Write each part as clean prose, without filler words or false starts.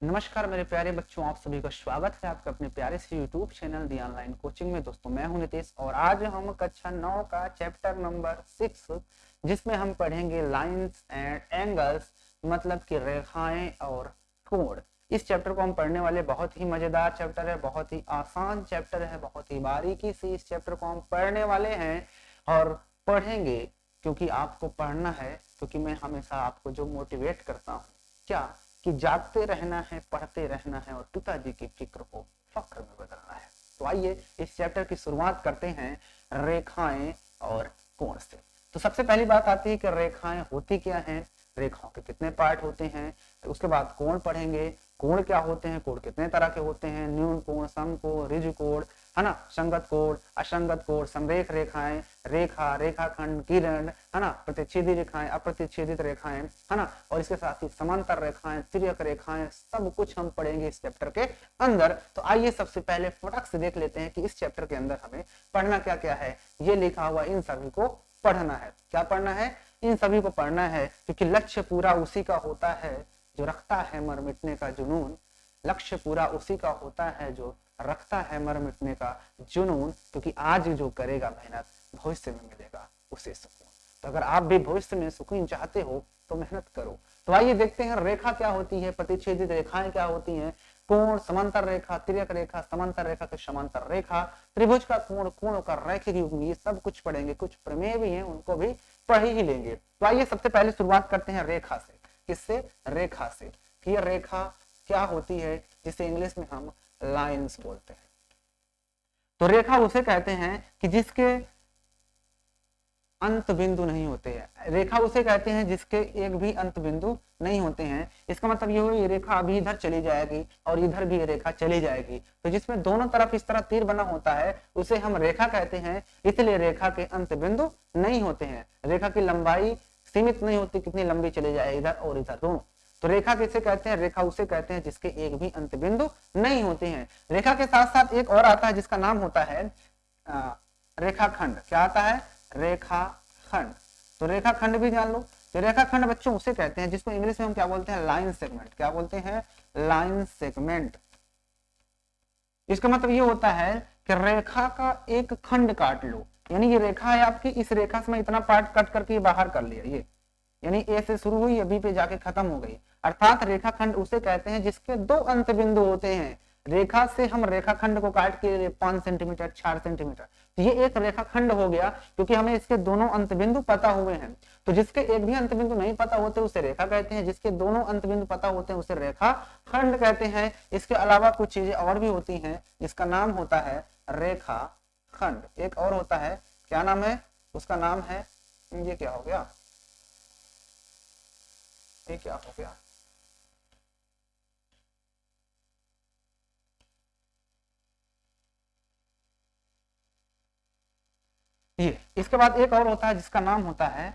नमस्कार मेरे प्यारे बच्चों, आप सभी का स्वागत है आपके अपने प्यारे से YouTube चैनल दी ऑनलाइन कोचिंग में। दोस्तों मैं हूं नितेश और आज हम कक्षा 9 का चैप्टर नंबर 6 जिसमें हम पढ़ेंगे लाइंस एंड एंगल्स, मतलब कि रेखाएं और कोण। इस चैप्टर को हम पढ़ने वाले, बहुत ही मजेदार चैप्टर है, बहुत ही आसान चैप्टर है, बहुत ही बारीकी से इस चैप्टर को हम पढ़ने वाले हैं और पढ़ेंगे क्योंकि आपको पढ़ना है। क्योंकि मैं हमेशा आपको जो मोटिवेट करता हूँ क्या कि जागते रहना है, पढ़ते रहना है और पिताजी की फिक्र को फक्र में बदलना है। तो आइए इस चैप्टर की शुरुआत करते हैं रेखाएं और कोण से। तो सबसे पहली बात आती है कि रेखाएं होती क्या हैं, रेखाओं के कितने पार्ट होते हैं। उसके बाद कोण पढ़ेंगे, कोण क्या होते हैं, कोण कितने तरह के होते हैं, न्यून कोण, समकोण, ऋजु कोण, है ना, संगत कोण, असंगत कोण, समरेख रेखाएं, रेखा, रेखाखंड, किरण, है ना, प्रतिच्छेदी रेखाएं, अप्रतिच्छेदित रेखाएं, है ना, और इसके साथ ही समांतर रेखाएं, तिर्यक रेखाएं, सब कुछ हम पढ़ेंगे इस चैप्टर के अंदर। तो आइए सबसे पहले फटाक से देख लेते हैं कि इस चैप्टर के अंदर हमें पढ़ना क्या क्या है। ये लिखा हुआ इन सभी को पढ़ना है। क्या पढ़ना है? इन सभी को पढ़ना है, क्योंकि लक्ष्य पूरा उसी का होता है जो रखता है मर मिटने का जुनून। लक्ष्य पूरा उसी का होता है जो रखता है मर मिटने का जुनून, क्योंकि आज जो करेगा मेहनत भविष्य में मिलेगा उसे सुकून। तो अगर आप भी भविष्य में सुकून चाहते हो तो मेहनत करो। तो आइए देखते हैं रेखा क्या होती है, प्रतिच्छेदित रेखाएं क्या होती हैं, कोण, समांतर रेखा, तिर्यक रेखा, समांतर रेखा के समांतर रेखा, त्रिभुज का कोण, कोण का रैखिक युग्म, ये सब कुछ पढ़ेंगे। कुछ प्रमेय भी हैं, उनको भी पढ़ ही लेंगे। तो आइए सबसे पहले शुरुआत करते हैं रेखा से। किससे? रेखा से। कि ये रेखा क्या होती है, जिसे इंग्लिश में हम लाइंस बोलते हैं। तो रेखा उसे कहते हैं कि जिसके अंत बिंदु नहीं होते हैं। रेखा उसे कहते हैं जिसके एक भी अंत बिंदु नहीं होते हैं। इसका मतलब ये हुई, ये रेखा अभी इधर चली जाएगी और इधर भी ये रेखा चली जाएगी, तो जिसमें दोनों तरफ इस तरह तीर बना होता है उसे हम रेखा कहते हैं। इसलिए रेखा के अंत बिंदु नहीं होते हैं। रेखा की लंबाई सीमित नहीं होती, कितनी लंबी चली जाए इधर और इधर दोनों। तो रेखा किसे कहते हैं? रेखा उसे कहते हैं जिसके एक भी अंत बिंदु नहीं होते हैं। रेखा के साथ साथ एक और आता है जिसका नाम होता है रेखाखंड। क्या आता है? रेखाखंड। तो रेखाखंड भी जान लो। तो रेखाखंड बच्चों उसे कहते हैं जिसको इंग्लिश में हम क्या बोलते हैं? Line segment. क्या बोलते हैं? Line segment. इसका मतलब ये होता है कि रेखा का एक खंड काट लो, यानी ये रेखा है आपकी, इस रेखा से मैं इतना पार्ट कट करके बाहर कर लिया, ये यानी ए से शुरू हुई, बी पे जाके खत्म हो गई। अर्थात रेखाखंड उसे कहते हैं जिसके दो अंत बिंदु होते हैं। रेखा से हम रेखाखंड को काट के 5 सेंटीमीटर, 4 सेंटीमीटर, तो ये एक रेखाखंड हो गया, क्योंकि हमें इसके दोनों अंत बिंदु पता हुए हैं। तो जिसके एक भी अंत बिंदु नहीं पता होते उसे रेखा कहते हैं, जिसके दोनों अंत बिंदु पता होते हैं उसे रेखा खंड कहते हैं। इसके अलावा कुछ चीजें और भी होती हैं जिसका नाम होता है रेखा खंड। एक और होता है, क्या नाम है उसका? नाम है, ये क्या हो गया, ये क्या हो गया, ये। इसके बाद एक और होता है जिसका नाम होता है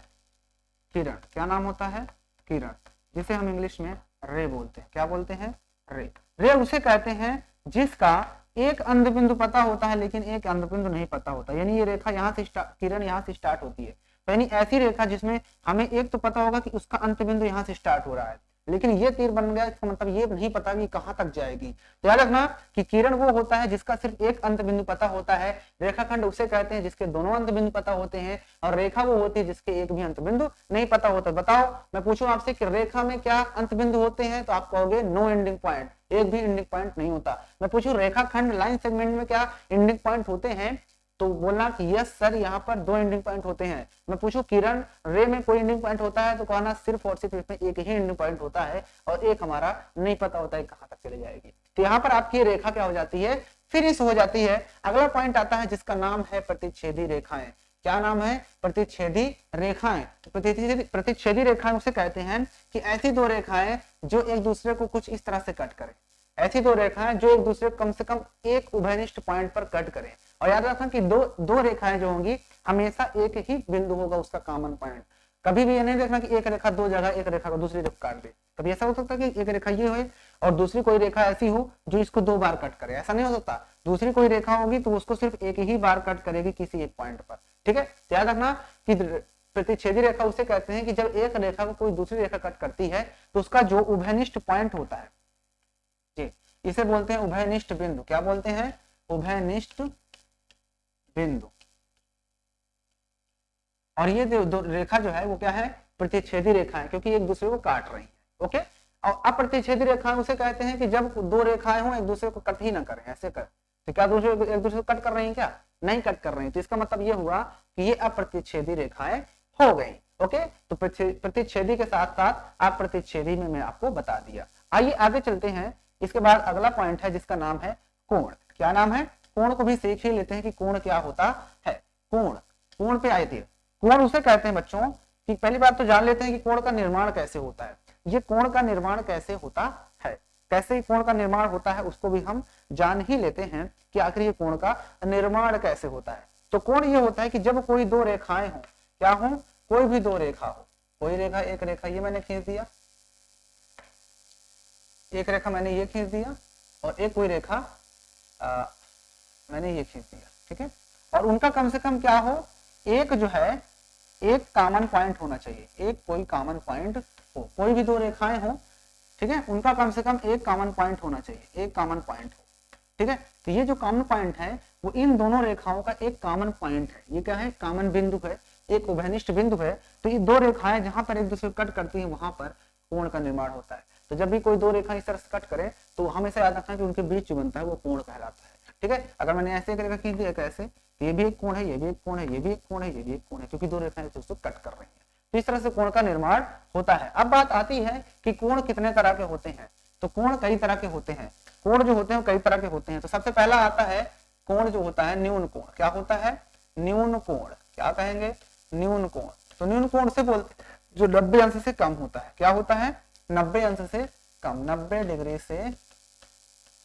किरण। क्या नाम होता है? किरण, जिसे हम इंग्लिश में रे बोलते हैं। क्या बोलते हैं? रे। रे उसे कहते हैं जिसका एक अंध बिंदु पता होता है लेकिन एक अंध बिंदु नहीं पता होता। यानी ये रेखा यहाँ से किरण यहाँ से स्टार्ट होती है, यानी ऐसी रेखा जिसमें हमें एक तो पता होगा कि उसका अंत बिंदु यहाँ से स्टार्ट हो रहा है, लेकिन ये तीर बन गया, इसका मतलब ये नहीं पता कि कहां तक जाएगी। तो याद रखना कि किरण वो होता है जिसका सिर्फ एक अंत बिंदु पता होता है। रेखाखंड उसे कहते हैं जिसके दोनों अंत बिंदु पता होते हैं, और रेखा वो होती है जिसके एक भी अंत बिंदु नहीं पता होता। बताओ, मैं पूछूं आपसे कि रेखा में क्या अंत बिंदु होते हैं, तो आप कहोगे नो एंडिंग पॉइंट, एक भी एंडिंग पॉइंट नहीं होता। मैं पूछूं रेखाखंड लाइन सेगमेंट में क्या एंडिंग पॉइंट होते हैं, तो बोलना कि यस सर यहाँ पर 2 एंडिंग पॉइंट होते हैं। मैं पूछूं किरण रे में कोई एंडिंग पॉइंट होता है, तो कहना सिर्फ और सिर्फ इसमें एक ही एंडिंग पॉइंट होता है और एक हमारा नहीं पता होता है कहां तक चले जाएगी। तो यहाँ पर आपकी रेखा क्या हो जाती है? फिनिश हो जाती है। अगला पॉइंट आता है जिसका नाम है प्रतिच्छेदी रेखाएं। क्या नाम है? प्रतिच्छेदी रेखाएं। प्रतिच्छेदी रेखाएं उसे कहते हैं कि ऐसी दो रेखाएं जो एक दूसरे को कुछ इस तरह से कट करें। ऐसी दो रेखाएं जो एक दूसरे को कम से कम एक उभयनिष्ठ पॉइंट पर कट करें। और याद रखना कि दो रेखाएं जो होंगी हमेशा एक ही बिंदु होगा उसका कॉमन पॉइंट। कभी भी ये नहीं देखना कि एक रेखा दो जगह एक रेखा को दूसरी रेखा काट दे। कभी ऐसा हो सकता है कि एक रेखा ये हो और दूसरी कोई रेखा ऐसी हो जो इसको 2 बार कट करे, ऐसा नहीं हो सकता। दूसरी कोई रेखा होगी तो उसको सिर्फ एक ही बार कट करेगी किसी एक पॉइंट पर। ठीक है, याद रखना कि प्रतिच्छेदी रेखा उसे कहते हैं कि जब एक रेखा को कोई दूसरी रेखा कट करती है तो उसका जो उभयनिष्ठ पॉइंट होता है, जी, इसे बोलते हैं उभयनिष्ठ बिंदु। क्या बोलते हैं? उभयनिष्ठ बिंदु। और ये दो रेखा जो है वो क्या है? प्रतिच्छेदी रेखा है, क्योंकि एक दूसरे को काट रही है। ओके, और अप्रतिच्छेदी रेखा उसे कहते हैं कि जब दो रेखाएं हो एक दूसरे को कट ही ना करें, ऐसे कर, तो क्या दूसरे एक दूसरे को कट कर रही है? क्या नहीं कट कर रही है, तो इसका मतलब ये हुआ कि ये अप्रतिच्छेदी रेखाएं हो गई। ओके, तो प्रतिच्छेदी के साथ साथ अप्रतिच्छेदी में मैं आपको बता दिया। आइए आगे चलते हैं। इसके बाद अगला पॉइंट है जिसका नाम है कोण। क्या नाम है? कोण को भी सीख ही लेते हैं कि कोण क्या होता है। कोण, कोण पे आए थे। कोण उसे कहते हैं बच्चों कि पहली बात तो जान लेते हैं कि कोण का निर्माण कैसे होता है। ये कोण का निर्माण कैसे होता है, कैसे कोण का निर्माण होता है उसको भी हम जान ही लेते हैं कि आखिर ये कोण का निर्माण कैसे होता है। तो कोण ये होता है कि जब कोई दो रेखाएं हो, क्या हो? कोई भी दो रेखा हो, कोई रेखा, एक रेखा ये मैंने खींच दिया, एक रेखा मैंने ये खींच दिया, और एक कोई रेखा मैंने ये खींच दिया, ठीक है। और उनका कम से कम क्या हो? एक जो है एक कॉमन पॉइंट होना चाहिए, एक कोई कॉमन पॉइंट हो। कोई भी दो रेखाएं हो, ठीक है, उनका कम से कम एक कॉमन पॉइंट होना चाहिए, एक कॉमन पॉइंट हो, ठीक है। तो ये जो कॉमन पॉइंट है वो इन दोनों रेखाओं का एक कॉमन पॉइंट है। ये क्या है? कॉमन बिंदु है, एक उभयनिष्ठ बिंदु है। तो ये दो रेखाएं जहां पर एक दूसरे को कट करती हैं वहां पर कोण का निर्माण होता है। तो जब भी कोई दो रेखा इस तरह से कट करे तो हमेशा याद रखना कि उनके बीच जो बनता है वो कोण कहलाता है, ठीक है। अगर मैंने ऐसे एक रेखा खींच दिया कैसे, तो ये भी एक कोण है, ये भी एक कोण है, ये भी एक कोण है, ये भी एक कोण है, क्योंकि दो रेखाएं एक दूसरे को कट कर रही हैं। तो इस तरह से कोण का निर्माण होता है। अब बात आती है कि कोण कितने तरह के होते हैं। तो कोण कई तरह के होते हैं, कोण जो होते हैं कई तरह के होते हैं। तो सबसे पहला आता है कोण जो होता है न्यून कोण। क्या होता है? न्यून कोण। क्या कहेंगे? न्यून कोण। तो न्यून कोण से बोलते हैं जो 90 अंश से कम होता है। क्या होता है? 90 अंश से कम, 90 डिग्री से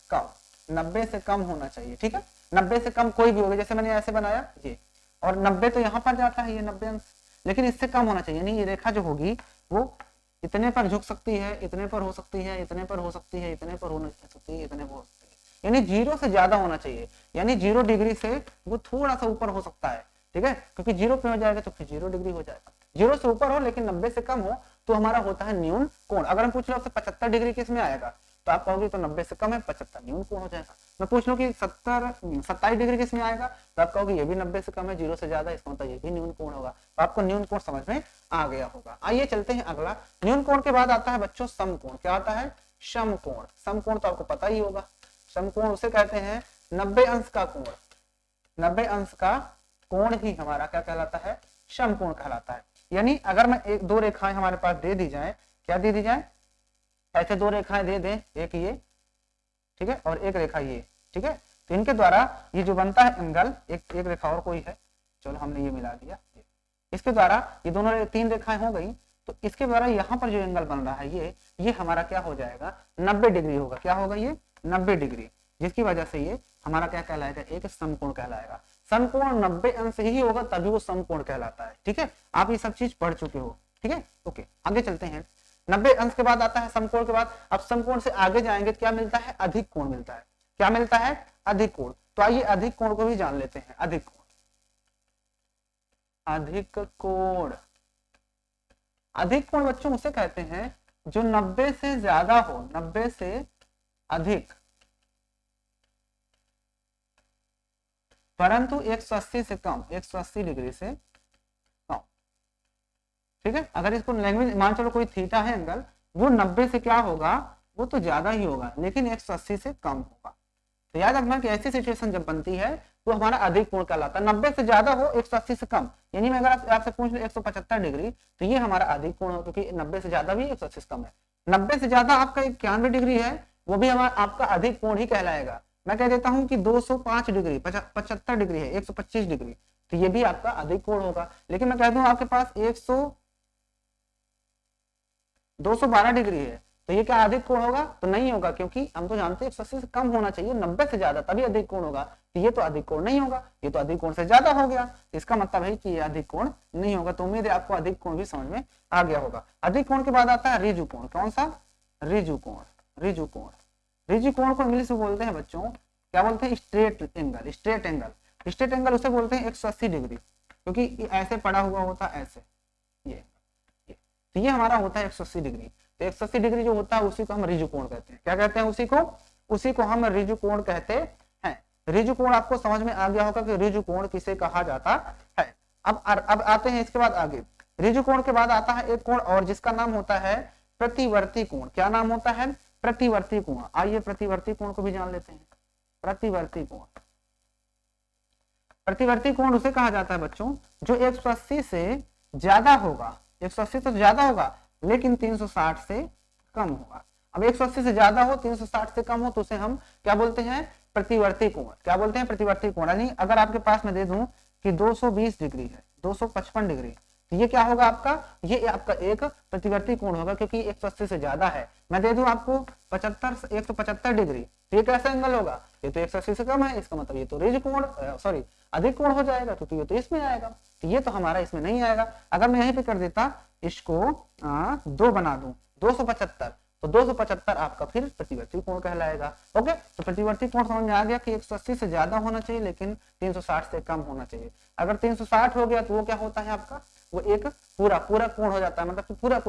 कम, 90 से कम होना चाहिए, ठीक है। 90 से कम कोई भी होगा, जैसे मैंने ऐसे बनाया ये, और 90 तो यहाँ पर जाता है, ये 90 अंश, लेकिन इससे कम होना चाहिए। यानी ये रेखा जो होगी वो इतने पर झुक सकती है, इतने पर हो सकती है, इतने पर हो सकती है, इतने पर हो सकती है, इतने पर हो सकती है, यानी 0 से ज्यादा होना चाहिए। यानी 0 डिग्री से वो थोड़ा सा ऊपर हो सकता है, ठीक है, क्योंकि 0 पे हो जाएगा तो फिर 0 डिग्री हो जाएगा। 0 से ऊपर हो लेकिन 90 से कम हो तो हमारा होता है न्यून कोण। अगर हम पूछ लो आपसे 75 डिग्री किस में आएगा, तो आप कहोगे तो 90 से कम है, 75 न्यून कोण हो जाएगा। मैं पूछ लूं कि 27 डिग्री किस में आएगा, तो आप कहोगे ये भी 90 से कम है, 0 से ज्यादा, इसका मतलब ये भी न्यून कोण होगा। तो आपको न्यून कोण समझ में आ गया होगा। आइए चलते हैं अगला। न्यून कोण के बाद आता है बच्चों समकोण। क्या आता है? समकोण। समकोण तो आपको पता ही होगा। समकोण उसे कहते हैं 90 अंश का कोण। 90 अंश का कोण ही हमारा क्या कहलाता है? समकोण कहलाता है। यानी अगर मैं एक दो रेखाएं हमारे पास दे दी जाए, क्या दे दी जाए? ऐसे दो रेखाएं दे दें, एक ये, ठीक है, और एक रेखा ये, ठीक है, तो इनके द्वारा ये जो बनता है एंगल, एक रेखा और कोई है, चलो हमने ये मिला दिया, इसके द्वारा ये दोनों तीन रेखाएं हो गई, तो इसके द्वारा यहाँ पर जो एंगल बन रहा है ये हमारा क्या हो जाएगा? 90 डिग्री होगा। क्या होगा? ये 90 डिग्री, जिसकी वजह से ये हमारा क्या कहलाएगा? एक समकोण कहलाएगा। समकोण 90 अंश ही होगा तभी वो समकोण कहलाता है, ठीक है। आप ये सब चीज पढ़ चुके हो, ठीक है। ओके, आगे चलते हैं। 90 अंश के बाद आता है समकोण के बाद। अब समकोण से आगे जाएंगे, क्या मिलता है? अधिक कोण मिलता है। क्या मिलता है? अधिक कोण। तो आइए अधिक कोण को भी जान लेते हैं। अधिक कोण, अधिक कोण, अधिक कोण बच्चों उसे कहते हैं जो 90 से ज्यादा हो, 90 से अधिक, परंतु 180 से कम, 180 डिग्री से कम, ठीक है। अगर इसको लैंग्वेज मान चलो कोई थीटा है एंगल, वो 90 से क्या होगा? वो तो ज्यादा ही होगा लेकिन 180 से कम होगा। तो याद रखना कि ऐसी सिचुएशन जब बनती है तो हमारा अधिक कोण कहलाता है। 90 से ज्यादा हो, 180 से कम, यानी मैं अगर आपसे पूछ लूं 175 डिग्री, तो ये हमारा अधिक कोण हो, क्योंकि 90 से ज्यादा भी 180 से कम है। 90 से ज्यादा आपका 91 डिग्री है, वो भी हमारा आपका अधिक कोण ही कहलाएगा। मैं कह देता हूं कि 205 डिग्री, 75 डिग्री है, 125 डिग्री, तो ये भी आपका अधिक कोण होगा। लेकिन मैं कह दूं आपके पास 212 डिग्री है, तो ये क्या अधिक कोण होगा? तो नहीं होगा, क्योंकि हम तो जानते हैं 180 से कम होना चाहिए, 90 से ज्यादा तभी अधिक कोण होगा। तो ये तो अधिक कोण नहीं होगा, ये तो अधिक कोण से ज्यादा हो गया। इसका मतलब है कि ये अधिक कोण नहीं होगा। तो उम्मीद है आपको अधिक कोण भी समझ में आ गया होगा। अधिक कोण के बाद आता है ऋजु कोण। कौन सा? ऋजु कोण। ऋजु कोण, ऋजु कोण को इंग्लिश में बोलते हैं बच्चों, क्या बोलते हैं? Straight angle. Straight angle, straight angle उसे बोलते हैं 180 डिग्री, क्योंकि ऐसे पड़ा हुआ होता है, ऐसे ये तो ये हमारा होता है 180 डिग्री। तो 180 डिग्री जो होता है उसी को हम ऋजु कोण कहते हैं। क्या कहते हैं? उसी को हम ऋजु कोण कहते हैं। ऋजु कोण आपको समझ में आ गया होगा कि ऋजु कोण किसे कहा जाता है। अब आते हैं इसके बाद आगे। ऋजु कोण के बाद आता है एक कोण और जिसका नाम होता है प्रतिवर्ती कोण। क्या नाम होता है? प्रतिवर्ती कोण। आइए प्रतिवर्ती कोण को भी जान लेते हैं। प्रतिवर्ती कोण, प्रतिवर्ती कोण उसे कहा जाता है बच्चों जो 180 से ज्यादा होगा, 180 से ज्यादा होगा लेकिन 360 से कम होगा। अब 180 से ज्यादा हो 360 से कम हो तो उसे हम क्या बोलते हैं? प्रतिवर्ती कोण। क्या बोलते हैं? प्रतिवर्ती कोण। यानी अगर आपके पास मैं दे दूं कि 220 डिग्री है, 255 डिग्री, तो ये क्या होगा आपका? ये आपका एक प्रतिवर्ती कोण होगा क्योंकि 180 से ज्यादा है। मैं दे दूं आपको 175 डिग्री, तो ये कैसा एंगल होगा? ये तो 180 से कम है, इसका मतलब ये तो ऋजु कोण सॉरी अधिक कोण हो जाएगा, तो ये तो इसमें आएगा। तो ये तो हमारा इसमें नहीं आएगा। अगर मैं यहीं पे कर देता इसको 2 बना दूं 275, तो 275 आपका फिर प्रतिवर्ती कोण कहलाएगा। ओके, तो प्रतिवर्ती कोण समझ में आ गया कि 180 से ज्यादा होना चाहिए लेकिन 360 से कम होना चाहिए। अगर 360 हो गया तो वो क्या होता है आपका? वो एक पूरा कोण हो जाता है। मतलब कि पूरा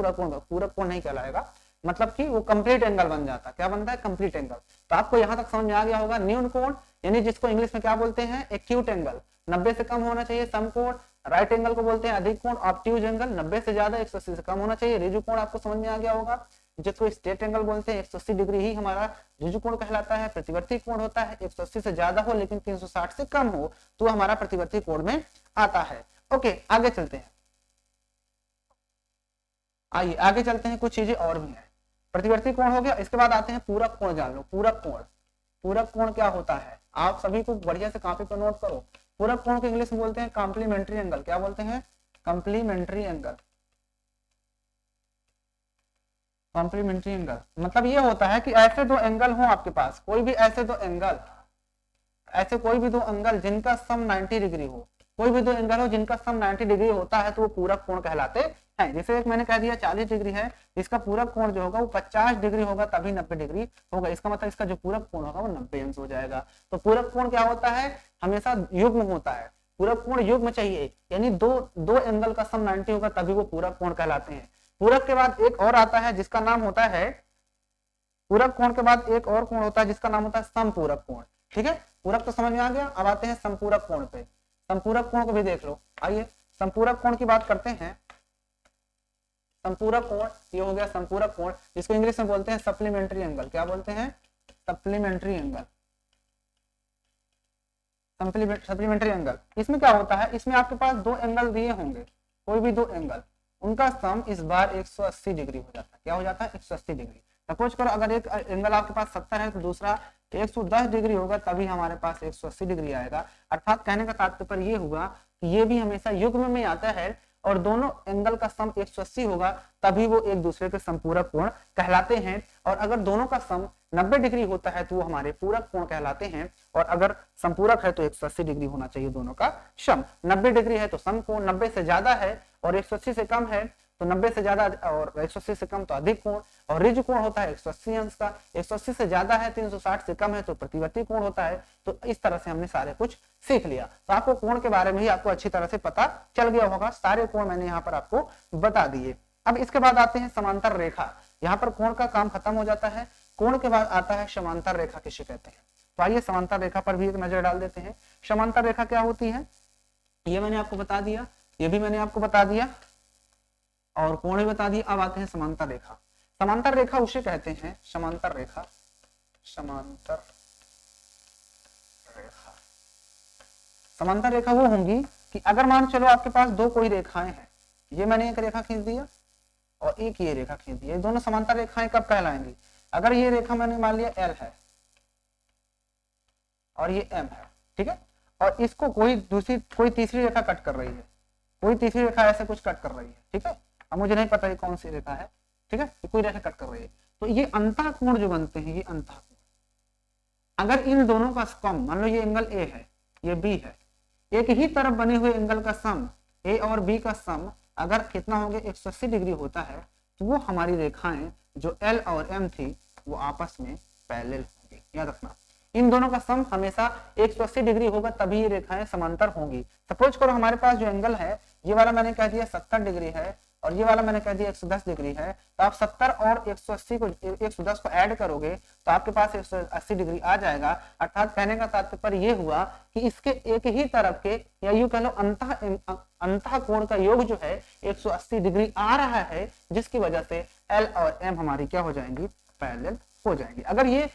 कोण नहीं कहलाएगा, मतलब कि वो कंप्लीट एंगल बन जाता है। क्या बनता है? Complete angle. तो आपको यहाँ तक समझ में आ गया होगा। न्यून कोण यानी जिसको इंग्लिश में क्या बोलते हैं? एक्यूट एंगल, 90 से कम होना चाहिए। समकोण, राइट एंगल को बोलते हैं अधिक कोण। ऑब्ट्यूज एंगल 90 से ज्यादा, 180 से कम होना चाहिए। ऋजु कोण आपको समझ में आ गया होगा, जिसको स्ट्रेट एंगल बोलते हैं। 180 डिग्री ही हमारा ऋजु कोण कहलाता है। प्रतिवर्ती कोण होता है 180 से ज्यादा हो लेकिन 360 से कम हो तो हमारा प्रतिवर्ती कोण में आता है। ओके, आगे चलते हैं। आइए आगे चलते हैं, कुछ चीजें और भी हैं। प्रतिवर्ती कोण हो गया, इसके बाद आते हैं पूरक कोण। जान लो पूरक कोण। पूरक कोण क्या होता है? आप सभी को बढ़िया से कॉपी पर नोट करो। पूरक कोण को इंग्लिश में बोलते हैं कॉम्प्लीमेंट्री एंगल। क्या बोलते हैं? Complementary angle. कॉम्प्लीमेंट्री एंगल मतलब ये होता है कि ऐसे दो एंगल हो आपके पास, कोई भी ऐसे दो एंगल, ऐसे कोई भी दो एंगल जिनका सम 90 डिग्री हो, कोई भी दो एंगल हो जिनका सम 90 डिग्री होता है तो वो पूरक कोण कहलाते हैं। जैसे एक मैंने कह दिया 40 डिग्री है, इसका पूरक कोण जो होगा वो 50 डिग्री होगा तभी 90 डिग्री होगा। इसका मतलब इसका जो पूरक कोण होगा वो 90 अंश हो जाएगा। तो पूरक कोण क्या होता है? हमेशा युग्म होता है। पूरक कोण युग्म चाहिए, यानी दो एंगल का सम 90 होगा तभी वो पूरक कोण कहलाते हैं। पूरक के बाद एक और आता है जिसका नाम होता है, पूरक कोण के बाद एक और कोण होता है जिसका नाम होता है समपूरक कोण। ठीक है, पूरक तो समझ में आ गया। अब आते हैं संपूरक कोण पे। संपूरक कोण को भी देख लो। आइए संपूरक कोण की बात करते हैं। संपूरक कोण ये हो गया संपूरक कोण, जिसको इंग्लिश में बोलते हैं सप्लीमेंट्री एंगल। क्या बोलते हैं? Supplementary angle. सप्लीमेंट्री एंगल इसमें क्या होता है? इसमें आपके पास दो एंगल दिए होंगे, कोई भी दो एंगल, उनका सम इस बार 180 डिग्री हो जाता है। क्या हो जाता है? 180 डिग्री। सपोज करो अगर एक एंगल आपके पास 70 है तो दूसरा 110 डिग्री होगा तभी हमारे पास 180 डिग्री आएगा। अर्थात कहने का तात्पर्य ये हुआ कि ये भी हमेशा युग्म में आता है और दोनों एंगल का सम 180 होगा तभी वो एक दूसरे के संपूरक कोण कहलाते हैं। और अगर दोनों का सम 90 डिग्री होता है तो वो हमारे पूरक कोण कहलाते हैं। और अगर संपूरक है तो 180 डिग्री होना चाहिए दोनों का सम। 90 डिग्री है तो सम कोण, 90 से ज्यादा है और 180 से कम है तो 90 से ज्यादा और 180 से कम तो अधिक कोण। और ऋजु कोण होता है 180 अंश का, 180 से ज्यादा है 360 से कम है तो प्रतिवर्ती कोण होता है। तो इस तरह से हमने सारे कुछ सीख लिया। तो आपको कोण के बारे में ही आपको अच्छी तरह से पता चल गया होगा। सारे कोण मैंने यहाँ पर आपको बता दिए। अब इसके बाद आते हैं समांतर रेखा। यहाँ पर कोण का काम खत्म हो जाता है। कोण के बाद आता है समांतर रेखा किसे कहते हैं। तो आइए समांतर रेखा पर भी एक नजर डाल देते हैं। समांतर रेखा क्या होती है ये मैंने आपको बता दिया, ये भी मैंने आपको बता दिया और कोण भी बता दिया। अब आते हैं समांतर रेखा। समांतर रेखा उसे कहते हैं समांतर रेखा। समांतर रेखा, समांतर रेखा वो होंगी कि अगर मान चलो आपके पास दो कोई रेखाएं हैं, ये मैंने एक रेखा खींच दिया और एक ये रेखा खींच दिया, ये दोनों समांतर रेखाएं कब कहलाएंगी? अगर ये रेखा मैंने मान लिया L है और ये M है, ठीक है, और इसको कोई तीसरी रेखा कट कर रही है, कोई तीसरी रेखा ऐसे कुछ कट कर रही है, ठीक है। अब मुझे नहीं पता ये कौन सी रेखा है, ठीक है, कोई रेखा कट कर रही है, तो ये अंतः कोण जो बनते हैं, ये अंतः कोण, अगर इन दोनों का सम, मान लो ये एंगल ए है, ये बी है, एक ही तरफ बने हुए एंगल का सम ए और बी का सम अगर कितना हो गया 180 डिग्री होता है, तो वो हमारी रेखाएं जो L और M थी वो आपस में पैरेलल होंगी। याद रखना, इन दोनों का सम हमेशा 180 डिग्री होगा तभी ये रेखाएं समांतर होंगी। सपोज करो हमारे पास जो एंगल है ये वाला मैंने कह दिया 70 डिग्री है और ये वाला मैंने कह दिया 110 डिग्री है, तो आप 70 और 180 को 110 को ऐड करोगे तो आपके पास 180 डिग्री आ जाएगा। अर्थात कहने का तात्पर्य ये हुआ कि इसके एक ही तरफ के या यूं कह लो अंतः कोण का योग जो है 180 डिग्री आ रहा है, जिसकी वजह से एल और एम हमारी क्या हो जाएंगी, पैरेलल हो जाएंगी। अगर ये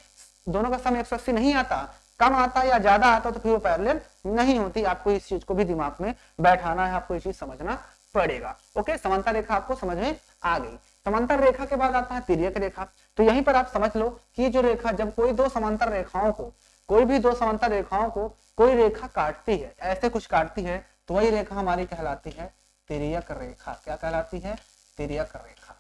दोनों का सम 180 नहीं आता, कम आता या ज्यादा आता तो फिर वो पैरेलल नहीं होती। आपको इस चीज को भी दिमाग में बैठाना है, आपको ये चीज समझना पड़ेगा। ओके, समांतर रेखा आपको समझ में आ गई। समांतर रेखा के बाद आता है तिर्यक रेखा। तो यहीं पर आप समझ लो कि जो रेखा, जब कोई दो समांतर रेखाओं को, कोई भी दो समांतर रेखाओं को कोई रेखा काटती है, ऐसे कुछ काटती है, तो वही रेखा हमारी कहलाती है तिर्यक रेखा। क्या कहलाती है, तिर्यक रेखा।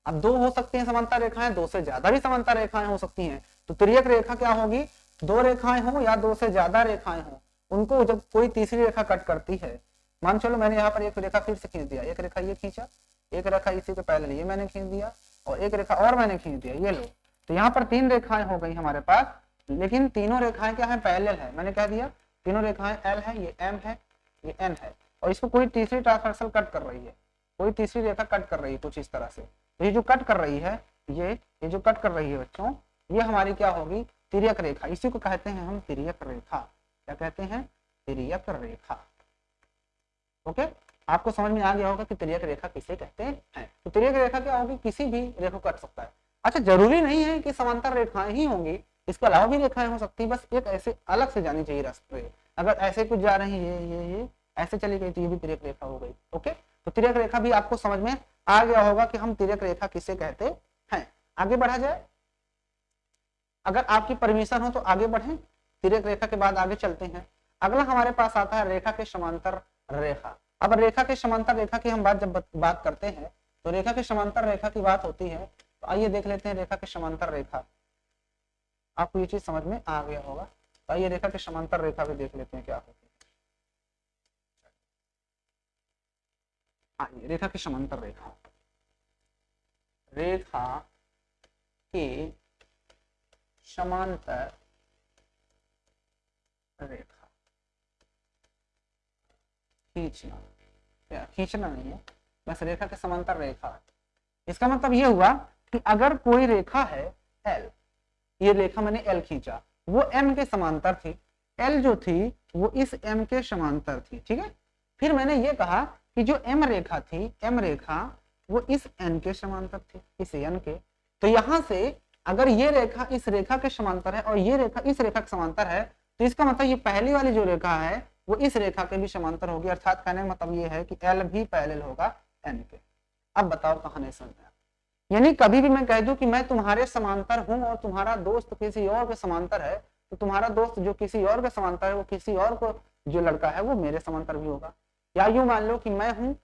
अब दो हो सकती हैं समांतर रेखाएं, दो से ज्यादा भी समांतर रेखाएं हो सकती हैं। तो तिर्यक रेखा क्या होगी, दो रेखाएं हो या दो से ज्यादा रेखाएं हो, उनको जब कोई तीसरी रेखा कट करती है, मान चलो मैंने यहाँ पर एक रेखा फिर से खींच दिया, एक रेखा ये खींचा, एक रेखा इसी के पहले ये मैंने खींच दिया और एक रेखा और मैंने खींच दिया, ये लो। तो यहाँ पर तीन रेखाएं हो गई हमारे पास, लेकिन तीनों रेखाएं क्या है, पैरेलल है। मैंने कह दिया तीनों रेखाएं एल है, ये एम है, ये एन है, और इसको कोई तीसरी ट्रांसवर्सल कट कर रही है, कोई तीसरी रेखा कट कर रही है कुछ इस तरह से। तो ये जो कट कर रही है, ये जो कट कर रही है बच्चों, ये हमारी क्या होगी, तिर्यक रेखा। इसी को कहते हैं हम तिर्यक रेखा। क्या कहते हैं, तिर्यक रेखा। ओके, आपको समझ में आ गया होगा कि तिर्यक रेखा किसे कहते हैं। तो तिर्यक रेखा क्या होगी, किसी भी रेखा को कट सकता है। अच्छा, जरूरी नहीं है कि समांतर रेखाएं ही होंगी, इसके अलावा भी रेखाएं हो सकती है, बस एक ऐसे अलग से जानी चाहिए रास्ते। अगर ऐसे कुछ जा रही है, ये ऐसे चली गई तो ये भी तिर्यक रेखा हो गई। ओके, तो तिर्यक रेखा भी आपको समझ में आ गया होगा कि हम तिर्यक रेखा किसे कहते हैं। आगे बढ़ा जाए, अगर आपकी परमिशन हो तो आगे बढ़ें, तिर्यक रेखा के बाद आगे चलते हैं। अगला हमारे पास आता है रेखा के समांतर रेखा। अब रेखा के समांतर रेखा की हम जब बात करते हैं तो रेखा के समांतर रेखा की बात होती है। तो आइए देख लेते हैं रेखा के समांतर रेखा। आपको ये चीज समझ में आ गया होगा। तो आइए रेखा के समांतर रेखा भी देख लेते हैं क्या होती है। आइए रेखा के समांतर रेखा, रेखा के समांतर रेखा, खींचना, क्या खींचना नहीं है, बस रेखा के समांतर रेखा। इसका मतलब ये हुआ कि अगर कोई रेखा है एल, ये रेखा मैंने एल खींचा, वो एम के समांतर थी, एल जो थी वो इस एम के समांतर थी। ठीक है, फिर मैंने ये कहा कि जो एम रेखा थी, एम रेखा वो इस एन के समांतर थी, इस एन के। तो यहां से अगर ये रेखा इस रेखा के समांतर है और ये रेखा इस रेखा के समांतर है, तो इसका मतलब ये पहली वाली जो रेखा है वो इस रेखा के भी समांतर होगी। अर्थात कहने का मतलब ये है कि एल भी पैरेलल होगा एन के। अब बताओ कहां नहीं समझ में, यानी कभी भी मैं कह दूं कि मैं तुम्हारे समांतर हूं और तुम्हारा दोस्त किसी और के समांतर है, तो तुम्हारा दोस्त जो किसी और के समांतर है वो किसी और को जो लड़का है वो मेरे समांतर भी होगा। या यूं मान लो कि मैं हूं,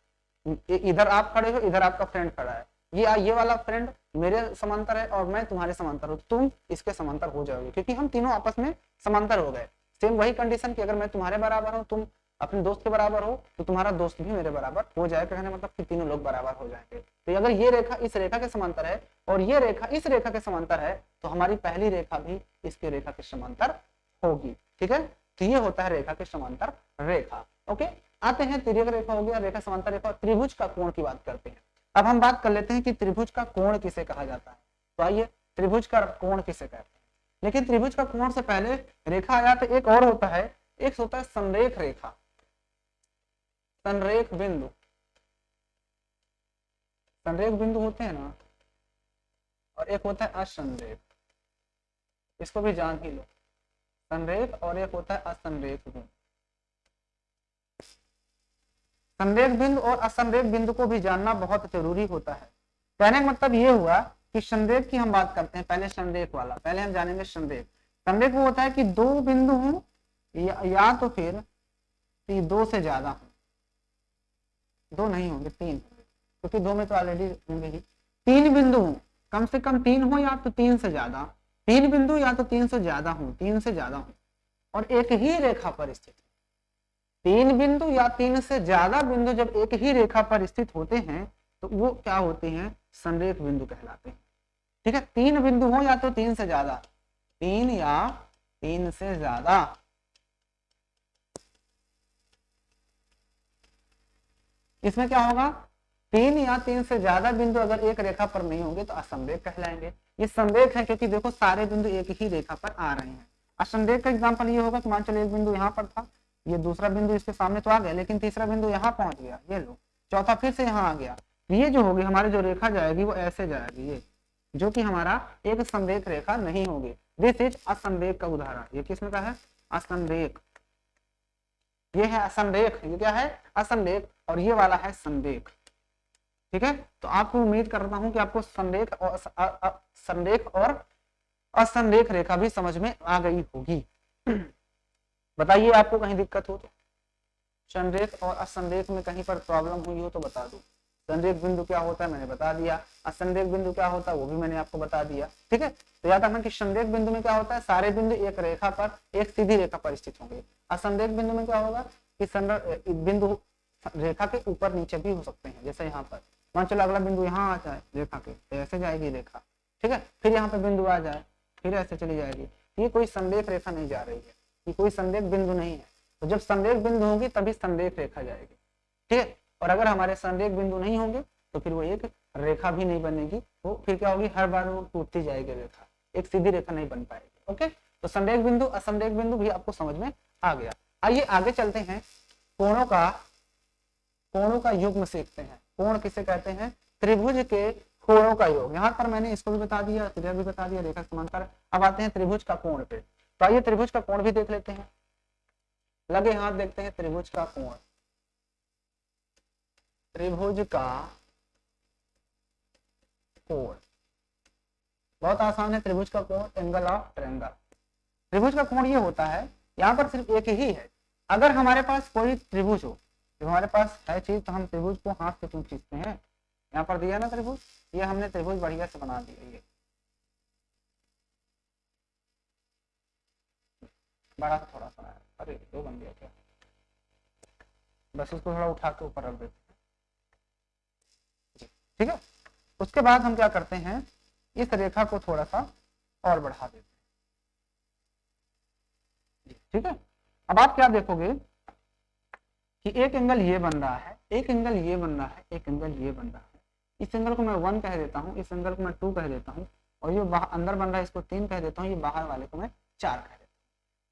इधर आप खड़े हो, इधर आपका फ्रेंड खड़ा है, ये वाला फ्रेंड मेरे समांतर है और मैं तुम्हारे समांतर हूं, तुम इसके समांतर हो जाओगे क्योंकि हम तीनों आपस में समांतर हो गए। सेम वही कंडीशन कि अगर मैं तुम्हारे बराबर हूं, तुम अपने दोस्त के बराबर हो, तो तुम्हारा दोस्त भी मेरे बराबर हो जाएगा। कहने मतलब कि तीनों लोग बराबर हो जाएंगे। तो अगर ये रेखा इस रेखा के समांतर है और ये रेखा इस रेखा के समांतर है, तो हमारी पहली रेखा भी इसके रेखा के समांतर होगी। ठीक है, तो ये होता है रेखा के समांतर रेखा। ओके, आते हैं तिर्यक रेखा हो गया, रेखा समांतर रेखा। त्रिभुज का कोण की बात करते हैं। अब हम बात कर लेते हैं कि त्रिभुज का कोण किसे कहा जाता है। तो आइए, त्रिभुज का कोण किसे कहते हैं। लेकिन त्रिभुज का कोण से पहले रेखा आया तो एक और होता है, एक होता है संरेख रेखा, संरेख बिंदु। संरेख बिंदु होते हैं ना, और एक होता है असंरेख, इसको भी जान ही लो, संरेख और एक होता है असंरेख बिंदु। संरेख बिंदु और असंरेख बिंदु को भी जानना बहुत जरूरी होता है। कहने का मतलब ये हुआ कि संरेख की हम बात करते हैं, पहले संरेख वाला, पहले हम जानेंगे संरेख। संरेख वो होता है कि दो बिंदु हों या तो फिर दो से ज्यादा हो, दो नहीं होंगे तीन, क्योंकि दो में तो ऑलरेडी होंगे ही। तीन बिंदु हो, कम से कम तीन हो या तो तीन से ज्यादा, तीन बिंदु या तो तीन से ज्यादा हो, तीन से ज्यादा हो, और एक ही रेखा पर स्थित। तीन बिंदु या तीन से ज्यादा बिंदु जब एक ही रेखा पर स्थित होते हैं तो वो क्या होते हैं, संरेख बिंदु कहलाते हैं। ठीक है, तीन बिंदु हो या तो तीन से ज्यादा, तीन या तीन से ज्यादा, इसमें क्या होगा, 3 या 3 से ज्यादा बिंदु अगर एक रेखा पर नहीं होंगे तो असमरेख कहलाएंगे। ये समरेख है क्योंकि देखो सारे बिंदु एक ही रेखा पर आ रहे हैं। असमरेख का एग्जाम्पल ये होगा कि मान चलो एक बिंदु यहाँ पर था, ये दूसरा बिंदु इसके सामने तो आ गया, लेकिन तीसरा बिंदु यहाँ पहुंच गया, ये लो, चौथा फिर से यहाँ आ गया। ये जो होगी हमारी जो रेखा जाएगी वो ऐसे जाएगी, ये जो कि हमारा एक समरेख रेखा नहीं होगी। दिस इज असमरेख का उदाहरण। ये किसमें का है, असमरेख। ये है असमरेख, ये क्या है, असमरेख, और ये वाला है समरेख। ठीक है, तो आपको उम्मीद करता हूं कि आपको समरेख और समरेख और असमरेख रेखा भी समझ में आ गई होगी। बताइए आपको कहीं दिक्कत हो तो, समरेख और असमरेख में कहीं पर प्रॉब्लम हुई हो तो बता दो। संरेख बिंदु क्या होता है मैंने बता दिया, असंरेख बिंदु क्या होता है वो भी मैंने आपको बता दिया। ठीक है, तो याद रखना कि संरेख बिंदु में क्या होता है, सारे बिंदु एक रेखा पर, एक सीधी रेखा पर स्थित होंगे। असंरेख बिंदु में क्या होगा कि बिंदु रेखा के ऊपर नीचे भी हो सकते हैं। जैसे यहाँ पर मान चलो अगला बिंदु यहाँ आ जाए रेखा के, तो ऐसे जाएगी रेखा। ठीक है, फिर यहाँ पे बिंदु आ जाए, फिर ऐसे चली जाएगी। ये कोई संरेख रेखा नहीं जा रही है, ये कोई संरेख बिंदु नहीं है। तो जब संरेख बिंदु होगी तभी संरेख रेखा जाएगी। ठीक है, और अगर हमारे संरेख बिंदु नहीं होंगे तो फिर वो एक रेखा भी नहीं बनेगी, वो फिर क्या होगी, हर बार वो टूटती जाएगी रेखा, एक सीधी रेखा नहीं बन पाएगी। ओके, तो संरेख बिंदु असंरेख बिंदु भी आपको समझ में आ गया। आइए आगे चलते हैं, कोणों का युग्म सीखते हैं। कोण किसे कहते हैं, त्रिभुज के कोणों का योग। यहाँ पर मैंने इसको भी बता दिया, इधर भी बता दिया, रेखा समांतर। अब आते हैं त्रिभुज का कोण पे, तो आइए त्रिभुज का कोण भी देख लेते हैं। लगे हाथ देखते हैं त्रिभुज का कोण। त्रिभुज का कोण बहुत आसान है। त्रिभुज का कोण एंगल ऑफ ट्रायंगल। त्रिभुज का कोण ये होता है, यहाँ पर सिर्फ एक ही है। अगर हमारे पास कोई त्रिभुज हो, जो हमारे पास है चीज, तो हम त्रिभुज को हाथ से क्यों खींचते हैं। यहाँ पर दिया ना त्रिभुज, ये हमने त्रिभुज बढ़िया से बना दिया। ये बड़ा सा थोड़ा सा है, अरे दो बन गया क्या, बस इसको थोड़ा उठा के ऊपर रख देते हैं। ठीक है, उसके बाद हम क्या करते हैं, इस रेखा को थोड़ा सा और बढ़ा देते हैं। ठीक है, अब आप क्या देखोगे कि एक एंगल ये बन रहा है, एक एंगल ये बन रहा है, एक एंगल ये बन रहा है। इस एंगल को मैं 1 कह देता हूँ, इस एंगल को मैं 2 कह देता हूँ, और ये अंदर बन रहा है इसको 3 कह देता हूँ, ये बाहर वाले को मैं 4 कह देता हूँ।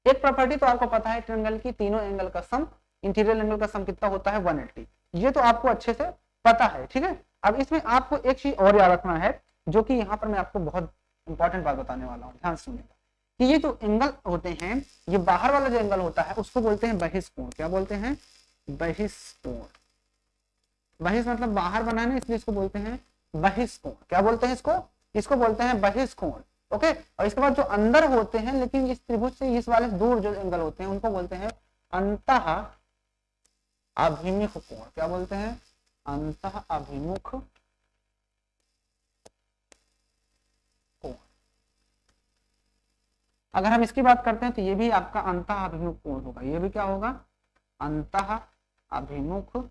एक प्रॉपर्टी तो आपको पता है ट्रायंगल की, तीनों एंगल का सम, इंटीरियर एंगल का सम कितना होता है 180। ये तो आपको अच्छे से पता है। ठीक है, अब इसमें आपको एक चीज और याद रखना है, जो कि यहाँ पर मैं आपको बहुत इंपॉर्टेंट बात बताने वाला हूँ, ध्यान सुनिएगा कि ये जो एंगल होते हैं, ये बाहर वाला जो एंगल होता है उसको बोलते हैं बहिष्कोण। क्या बोलते हैं, बहिष्कोण। बहिष मतलब बाहर बना है, इसलिए इसको बोलते हैं बहिष्कोण। क्या बोलते हैं इसको, इसको बोलते हैं बहिष्कोण। ओके, और इसके बाद जो अंदर होते हैं लेकिन इस त्रिभुज से इस वाले दूर जो एंगल होते हैं उनको बोलते हैं अंतः अभिमुख कोण। क्या बोलते हैं, अंतः अभिमुख कोण। अगर हम इसकी बात करते हैं तो ये भी आपका अंतः अभिमुख कोण होगा। ये भी क्या होगा, अंतः अभिमुख कोण।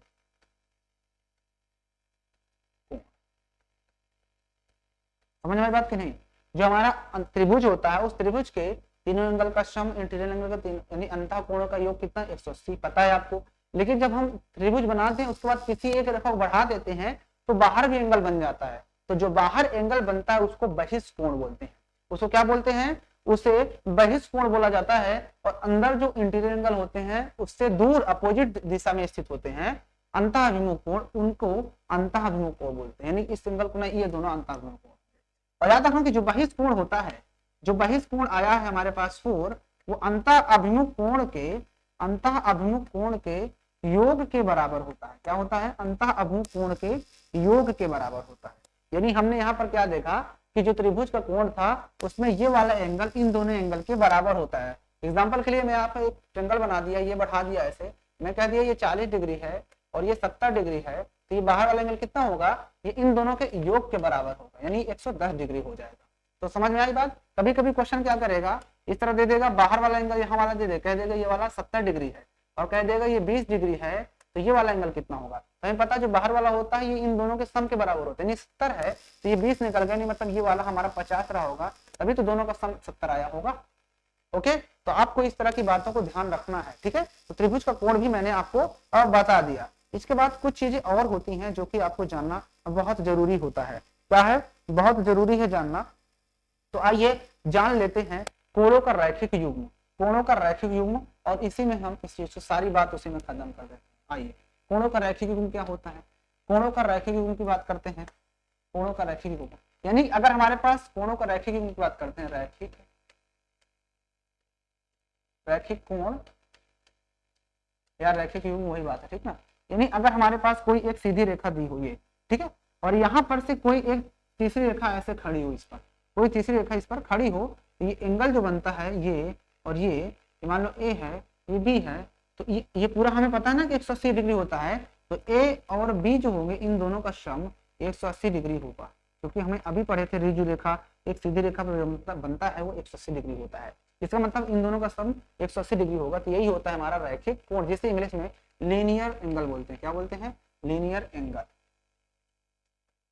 समझ में आई बात कि नहीं। जो हमारा त्रिभुज होता है उस त्रिभुज के तीनों एंगल का सम, इंटीरियर एंगल का तीन, यानी अंतः कोणों का योग कितना 180 पता है आपको। लेकिन जब हम त्रिभुज बनाते हैं उसके बाद किसी एक रेखा को बढ़ा देते हैं तो बाहर भी एंगल बन जाता है। तो जो बाहर एंगल बनता है उसको बहिष्कोण बोलते हैं। उसको क्या बोलते हैं, उसे बहिष्कोण बोला जाता है। और अंदर जो इंटीरियर एंगल होते हैं उससे दूर अपोजिट दिशा में स्थित होते हैं अंतः अभिमुख कोण, उनको अंतः अभिमुख कोण बोलते हैं। यानी इस एंगल को ना, ये दोनों अंतः अभिमुख कोण। और याद रखना कि जो बहिष्कोण होता है, जो बहिष्कोण आया है हमारे पास 4, वो अंतः अभिमुख कोण के योग के बराबर होता है। क्या होता है, अंतः अभिमुख कोण के योग के बराबर होता है। यानी हमने यहाँ पर क्या देखा कि जो त्रिभुज का कोण था उसमें ये वाला एंगल इन दोनों एंगल के बराबर होता है। एग्जाम्पल के लिए मैं यहाँ पर एक ट्रायंगल बना दिया, ये बढ़ा दिया ऐसे, मैं कह दिया ये 40 डिग्री है और ये 70 डिग्री है, तो ये बाहर वाला एंगल कितना होगा, ये इन दोनों के योग के बराबर होगा, यानी 110 डिग्री हो जाएगा। तो समझ में आई बात। कभी कभी क्वेश्चन क्या करेगा, इस तरह दे देगा, बाहर वाला एंगल यहाँ वाला दे दे, कह देगा ये वाला 70 डिग्री है और कह देगा ये 20 डिग्री है, तो ये वाला एंगल कितना होगा। तो हमें पता जो बाहर वाला होता है ये इन दोनों के सम के बराबर होता है। यानी 70 है तो ये 20 निकल गया, नहीं मतलब ये वाला हमारा 50 रहा होगा, तभी तो दोनों का सम 70 आया होगा। ओके, तो आपको इस तरह की बातों को ध्यान रखना है। ठीक है, तो त्रिभुज का कोण भी मैंने आपको अब बता दिया। इसके बाद कुछ चीजें और होती हैं जो कि आपको जानना बहुत जरूरी होता है। क्या है? बहुत जरूरी है जानना। तो आइए जान लेते हैं कोणों का रैखिक युग्म। कोणों का रैखिक युग्म, और इसी में हम इस चीज से सारी बात उसी में खत्म कर देते हैं। आइए, कोणों का रैखिक युग्म क्या होता है? कोणों का रैखिक युग्म की बात करते हैं। कोणों का रैखिक युग्म यानी अगर हमारे पास कोणों का रैखिक युग्म की बात करते हैं, रैखिक कोण या रैखिक युग्म वही बात है, ठीक ना। यानी अगर हमारे पास कोई एक सीधी रेखा दी हुई है, ठीक है, और यहाँ पर से कोई एक तीसरी रेखा ऐसे खड़ी हो, इस पर कोई तीसरी रेखा इस पर खड़ी हो, तो ये एंगल जो बनता है ये और ये मान लो ए है, ये बी है, तो ये पूरा हमें पता है ना कि 180 डिग्री होता है। तो ए और बी जो होंगे इन दोनों का सम 180 डिग्री होगा, क्योंकि हमें अभी पढ़े थे ऋजु रेखा एक सीधी रेखा पर बनता है वो 180 डिग्री होता है। इसका मतलब इन दोनों का सम 180 डिग्री होगा। तो यही होता है हमारा रैखिक कोण, जिसे इंग्लिश में लीनियर एंगल बोलते हैं। क्या बोलते हैं? Linear angle.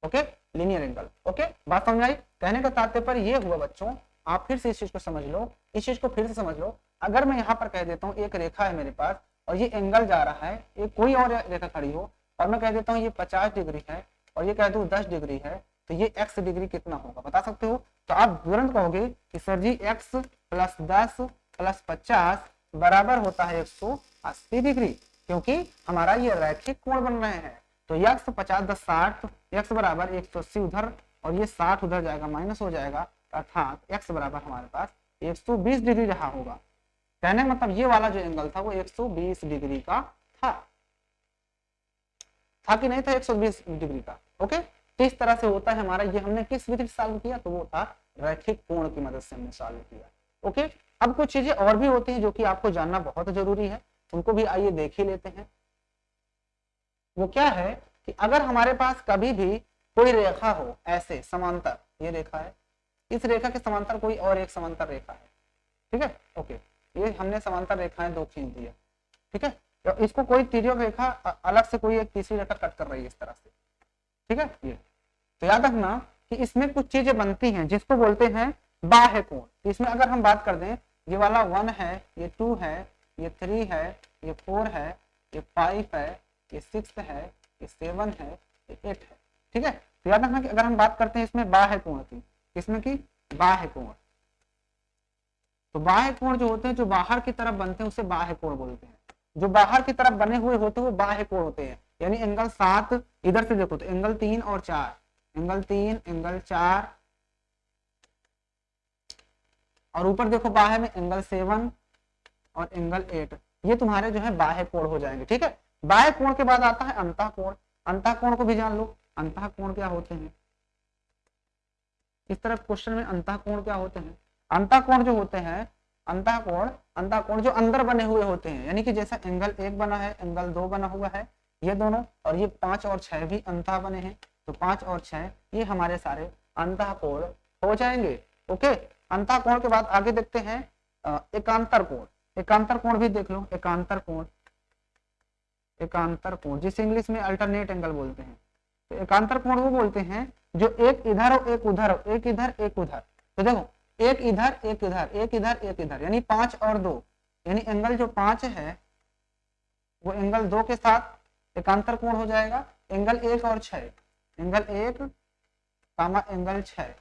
Okay, linear angle. Okay, बात समझ आई? कहने का तात्पर्य ये हुआ बच्चों, आप फिर से इस चीज को समझ लो, इस चीज को फिर से समझ लो। अगर मैं यहाँ पर कह देता हूँ एक रेखा है मेरे पास और ये एंगल जा रहा है, एक कोई और रेखा खड़ी हो और मैं कह देता हूँ ये 50 डिग्री है और ये कह दूँ 10 डिग्री है, तो ये x डिग्री कितना होगा बता सकते हो? तो आप तुरंत कहोगे कि सर जी x प्लस 10 प्लस 50 बराबर होता है 180 डिग्री, क्योंकि हमारा ये रैखिक कोण बन रहे हैं। तो x 50 10 60, x बराबर 180 उधर और ये 60 उधर जाएगा, माइनस हो जाएगा, अर्थात x बराबर हमारे पास 120 डिग्री रहा होगा। कहने का मतलब ये वाला जो एंगल था वो 120 डिग्री का था कि नहीं था? 120 डिग्री का। ओके, तो इस तरह से होता है हमारा। ये हमने किस विधि से सॉल्व किया? तो वो था रैखिक कोण की मदद से हमने सॉल्व किया। ओके, अब कुछ चीजें और भी होती हैं जो कि आपको जानना बहुत जरूरी है, उनको भी आइए देख ही लेते हैं। वो क्या है कि अगर हमारे पास कभी भी कोई रेखा हो ऐसे समांतर, ये रेखा है, इस रेखा के समांतर कोई और एक समांतर रेखा है, ठीक है। ओके, ये हमने समांतर रेखाएं दो खींच दिया, ठीक है। तो इसको कोई तिर्यक रेखा अलग से कोई एक तीसरी रेखा कट कर रही है इस तरह से, ठीक है। ये तो याद रखना कि इसमें कुछ चीजें बनती हैं जिसको बोलते हैं बाह्य कोण। तो इसमें अगर हम बात कर दें, ये वाला 1 है, ये 2 है, ये 3 है, ये 4 है, ये 5 है, ये 6 है, ये 7 है, ये 8 है, ठीक है। तो याद रखना कि अगर हम बात करते हैं इसमें बाह्य कोण की, इसमें की बाह्य कोण, तो बाह्य कोण जो होते हैं जो बाहर की तरफ बनते हैं उसे बाह्य कोण बोलते हैं। जो बाहर की तरफ बने हुए होते हैं वो बाह्य कोण होते हैं। यानी एंगल 7 इधर से देखो तो एंगल 3 और 4, एंगल 3 एंगल 4, और ऊपर देखो बाह्य में एंगल 7 और एंगल 8, ये तुम्हारे जो है बाह्य कोण हो जाएंगे, ठीक है। बाह्य कोण के बाद आता है अंतः कोण। अंतः कोण को भी जान लो, अंतः कोण क्या होते हैं। इस तरफ क्वेश्चन में अंतः कोण क्या होते हैं? अंतः कोण जो होते हैं, अंतः कोण जो अंदर बने हुए होते हैं, यानी कि जैसा एंगल 1 बना है, एंगल 2 बना हुआ है, ये दोनों, और ये 5 और 6 भी अंतः बने हैं, तो 5 और 6 ये हमारे सारे अंतः कोण हो जाएंगे। ओके, अंतः कोण के बाद आगे देखते हैं एकांतर कोण। एकांतर कोण भी देख लो, एकांतर कोण, एकांतर कोण जिसे इंग्लिश में अल्टरनेट एंगल बोलते हैं। तो एकांतर कोण वो बोलते हैं जो एक इधर और एक उधर, एक इधर एक उधर। तो देखो एक इधर एक इधर, एक इधर एक इधर, यानी 5 और 2, यानी एंगल जो 5 है वो एंगल 2 के साथ एकांतर कोण हो जाएगा। एंगल 1 और 6, एंगल 1 कामा एंगल 6,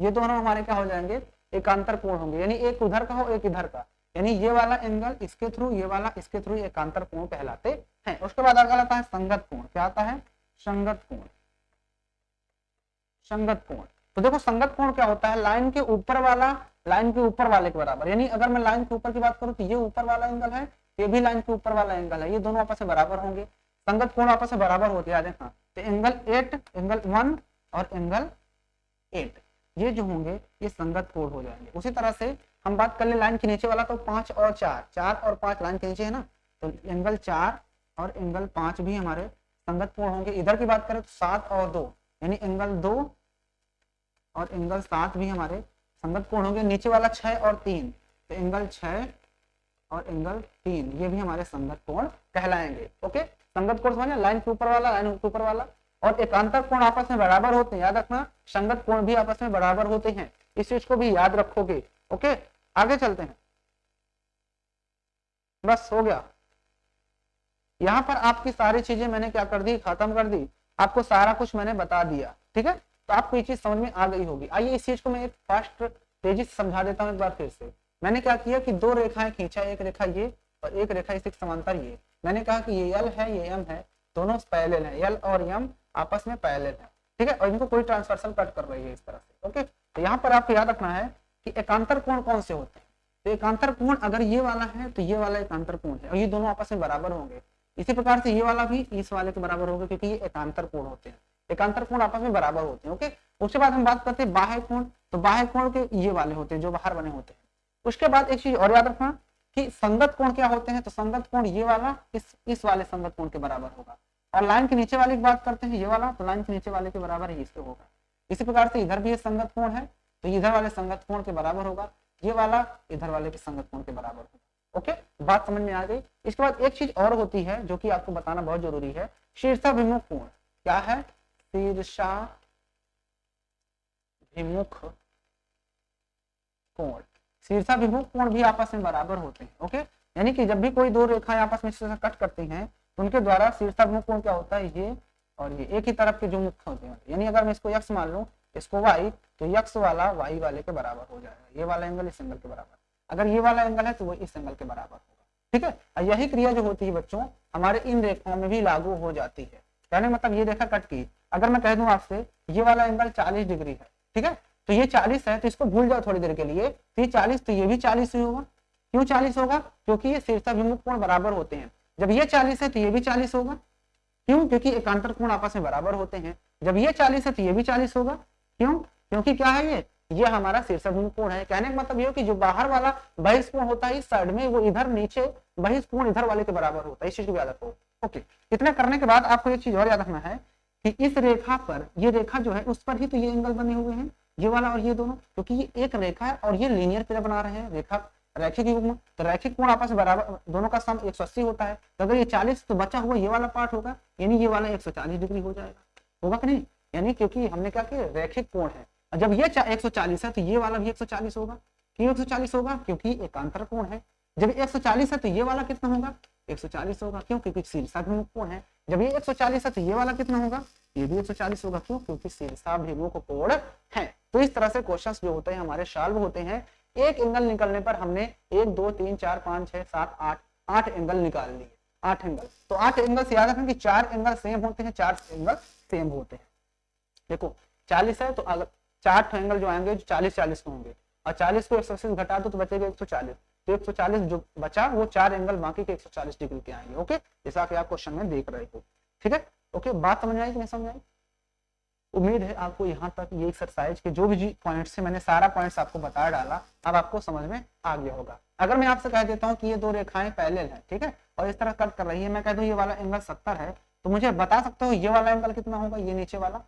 ये दोनों हमारे क्या हो जाएंगे? एकांतर कोण होंगे। यानी एक उधर का हो एक इधर का, यानी ये वाला एंगल इसके थ्रू, ये वाला इसके थ्रू, एकांतर कोण कहलाते हैं। उसके बाद अगला आता है संगत कोण। क्या आता है? संगत कोण। संगत कोण, तो देखो संगत कोण क्या होता है? लाइन के ऊपर वाला लाइन के ऊपर वाले के बराबर। यानी अगर मैं लाइन के ऊपर की बात करूं तो ये ऊपर वाला एंगल है, ये भी लाइन के ऊपर वाला एंगल है, ये दोनों आपस में बराबर होंगे। संगत कोण आपस में बराबर होते हैं, हाँ। तो एंगल 8, एंगल 1 और एंगल 8, ये जो होंगे ये संगत कोण हो जाएंगे। उसी तरह से हम बात कर ले लाइन के नीचे वाला, तो 5 और 4, 4 और 5 लाइन के नीचे है ना, तो एंगल 4 और एंगल 5 भी हमारे संगत कोण होंगे। इधर की बात करें तो 7 और 2, यानी एंगल 2 और एंगल 7 भी हमारे संगत कोण होंगे। नीचे वाला 6 और 3, तो एंगल 6 और एंगल 3 ये भी हमारे संगत कोण कहलाएंगे। ओके, संगत कोण समझे, लाइन के ऊपर वाला, लाइन के ऊपर वाला। और एकांतर कोण आपस में बराबर होते हैं, याद रखना। संगत कोण भी आपस में बराबर होते हैं, इस चीज को भी याद रखोगे। ओके, आगे चलते हैं। बस हो गया। यहाँ पर आपकी सारी चीजें मैंने क्या कर दी, खत्म कर दी, आपको सारा कुछ मैंने बता दिया, ठीक है। तो आपको ये चीज समझ में आ गई होगी। आइए इस चीज को मैं एक फास्ट तेजी से समझा देता हूँ एक बार फिर से। मैंने क्या किया कि दो रेखाएं खींचा, एक रेखा ये और एक रेखा इसी समांतर ये। मैंने कहा कि ये एल है ये एम है, दोनों पैरेलल है, एल और एम आपस में पैरेलल है, ठीक है, और इनको कोई ट्रांसवर्सल कट कर रही है इस तरह से, ओके। तो यहाँ पर आपको याद रखना है कि एकांतर कोण कौन से होते हैं। तो एकांतर कोण अगर ये वाला है तो ये वाला एकांतर कोण है और ये दोनों आपस में बराबर होंगे। इसी प्रकार से ये वाला भी इस वाले के बराबर होगा क्योंकि ये एकांतर कोण होते हैं, एकांतर कोण आपस में बराबर होते हैं, ओके। उसके बाद हम बात करते हैं बाह्य कोण। तो बाह्य कोण के ये वाले होते हैं जो बाहर बने होते हैं। उसके बाद एक चीज और याद रखना कि संगत कोण क्या होते हैं। तो संगत कोण ये वाला इस वाले संगत कोण के बराबर होगा। और लाइन के नीचे वाले की बात करते हैं ये वाला, तो लाइन के नीचे वाले के बराबर ही इसके होगा। इसी प्रकार से इधर भी ये संगत कोण है तो इधर वाले संगत कोण के बराबर होगा, ये वाला इधर वाले के संगत कोण के बराबर होगा, ओके। बात समझ में आ गई। इसके बाद एक चीज और होती है जो कि आपको बताना बहुत जरूरी है, शीर्षाभिमुख कोण। क्या है? शीर्षाभिमुख कोण। शीर्षाभिमुख कोण भी आपस में बराबर होते हैं, ओके। यानी कि जब भी कोई दो रेखाएं आपस में कट करती हैं तो उनके द्वारा शीर्षाभिमुख कोण क्या होता है, ये और ये एक ही तरफ के जो मुख्य होते हैं। यानी अगर मैं इसको x मान लूं, इसको y, तो x वाला y वाले के बराबर हो जाएगा। ये वाला एंगल इस एंगल के बराबर, अगर ये वाला एंगल है तो वो इस एंगल के बराबर होगा, ठीक है। यही क्रिया जो होती है बच्चों हमारे इन रेखाओं में भी लागू हो जाती है। कहने मतलब ये रेखा कट की, अगर मैं कह दूं आपसे ये वाला एंगल 40 डिग्री है, ठीक है, तो ये 40 है तो इसको भूल जाओ थोड़ी देर के लिए, तो ये 40 तो ये भी 40 ही होगा। क्यों 40 होगा? क्योंकि ये शीर्षाभिमुख कोण बराबर होते हैं। जब ये 40 है तो ये भी 40 होगा। क्यों? क्योंकि एकांतर कोण आपस में बराबर होते हैं। जब ये 40 है तो ये भी 40 होगा। क्यों? क्योंकि क्या है ये हमारा शीर्षाभिमुख कोण है। कहने का मतलब ये कि जो बाहर वाला बहिष्कोण होता है इस साइड में, वो इधर नीचे बहिष्कोण इधर वाले के बराबर होता है। इस चीज को याद रखो, ओके। इतना करने के बाद आपको एक चीज और याद रखना है कि इस रेखा पर, ये रेखा जो है उस पर ही तो ये एंगल बने हुए हैं, ये वाला और ये दोनों, क्योंकि ये एक रेखा है और ये लीनियर पेयर बना रहे हैं, रेखा रैखिक युग्म। तो रैखिक कोण आपस में बराबर, दोनों का सम 180 होता है। तो अगर ये 40 तो बचा हुआ ये वाला पार्ट होगा, यानी ये वाला 140 डिग्री हो जाएगा, होगा कि नहीं? यानी क्योंकि हमने क्या किया, रैखिक कोण है। जब ये 140 है तो ये वाला भी 140 होगा। क्यों 140 होगा? क्योंकि एकांतर कोण है। जब 140 है तो ये वाला कितना होगा? 140 होगा। क्यों? क्योंकि शीर्षाभिमुख कोण है। जब ये 140 है तो ये वाला कितना होगा? ये भी 140 होगा। क्यों? क्योंकि शीर्षाभिमुख कोण है। तो इस तरह से क्वेश्चंस जो होते हैं हमारे सॉल्व होते हैं। एक एंगल निकलने पर हमने 1 2 3 4 5 6 7 8 एंगल निकाल लिए, 8 एंगल। तो 8 एंगल से याद रखें कि 4 एंगल सेम होते हैं, 4 एंगल सेम होते हैं। देखो 40 है तो अगर 4 एंगल जो आएंगे जो 40-40 के होंगे, और 40 को 180 घटा दो तो बचेगा 140। तो 140 जो बचा वो 4 एंगल बाकी के 140 डिग्री के आएंगे, ओके। जैसा कि आप क्वेश्चन में देख रहे हो, ठीक है, ओके। बात समझ आई कि नहीं समझ आई? उम्मीद है आपको यहाँ तक ये एक्सरसाइज के जो भी पॉइंट्स है, मैंने सारा पॉइंट्स आपको बता डाला, अब आपको समझ में आ गया होगा। अगर मैं आपसे कह देता हूँ कि ये दो रेखाएं पैरेलल हैं, ठीक है, और इस तरह कट कर रही है, मैं कह दूं ये वाला एंगल 70 है, तो मुझे बता सकते हो ये वाला एंगल कितना होगा? ये नीचे वाला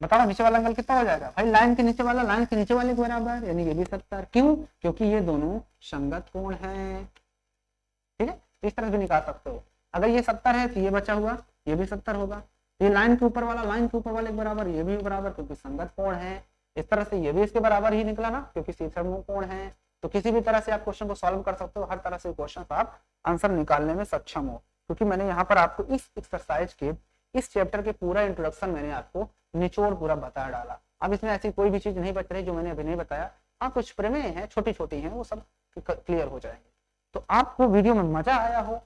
बताओ, नीचे वाला एंगल कितना हो जाएगा भाई? लाइन के नीचे वाला लाइन के नीचे वाले के बराबर, यानी ये भी 70। क्यों? क्योंकि ये दोनों संगत कोण है, ठीक है। इस तरह भी निकाल सकते हो। अगर ये 70 है तो ये बचा हुआ ये भी 70 होगा। ये लाइन के ऊपर वाला लाइन के ऊपर वाले के बराबर, ये भी बराबर, क्योंकि संगत कोण है। इस तरह से ये भी इसके बराबर ही निकला ना, क्योंकि शीर्षाभिमुख कोण है। तो किसी भी तरह से आप क्वेश्चन को सॉल्व कर सकते हो, हर तरह से क्वेश्चन आप आंसर निकालने में सक्षम हो, क्योंकि मैंने यहाँ पर आपको इस एक्सरसाइज के इस चैप्टर के पूरा इंट्रोडक्शन मैंने आपको निचोड़ पूरा बता डाला। अब इसमें ऐसी कोई भी चीज नहीं बच रही जो मैंने अभी नहीं बताया। हाँ, कुछ प्रमेय है छोटी छोटी है, वो सब क्लियर हो जाएंगे। तो आपको वीडियो में मजा आया हो,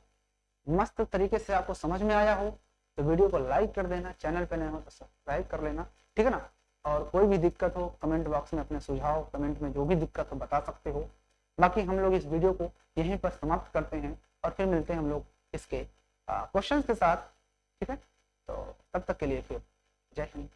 मस्त तरीके से आपको समझ में आया हो, तो वीडियो को लाइक कर देना, चैनल पे नए हो तो सब्सक्राइब कर लेना, ठीक है ना। और कोई भी दिक्कत हो कमेंट बॉक्स में अपने सुझाव, कमेंट में जो भी दिक्कत हो बता सकते हो। बाकी हम लोग इस वीडियो को यहीं पर समाप्त करते हैं और फिर मिलते हैं हम लोग इसके क्वेश्चन के साथ, ठीक है। तो तब तक के लिए फिर जय हिंद।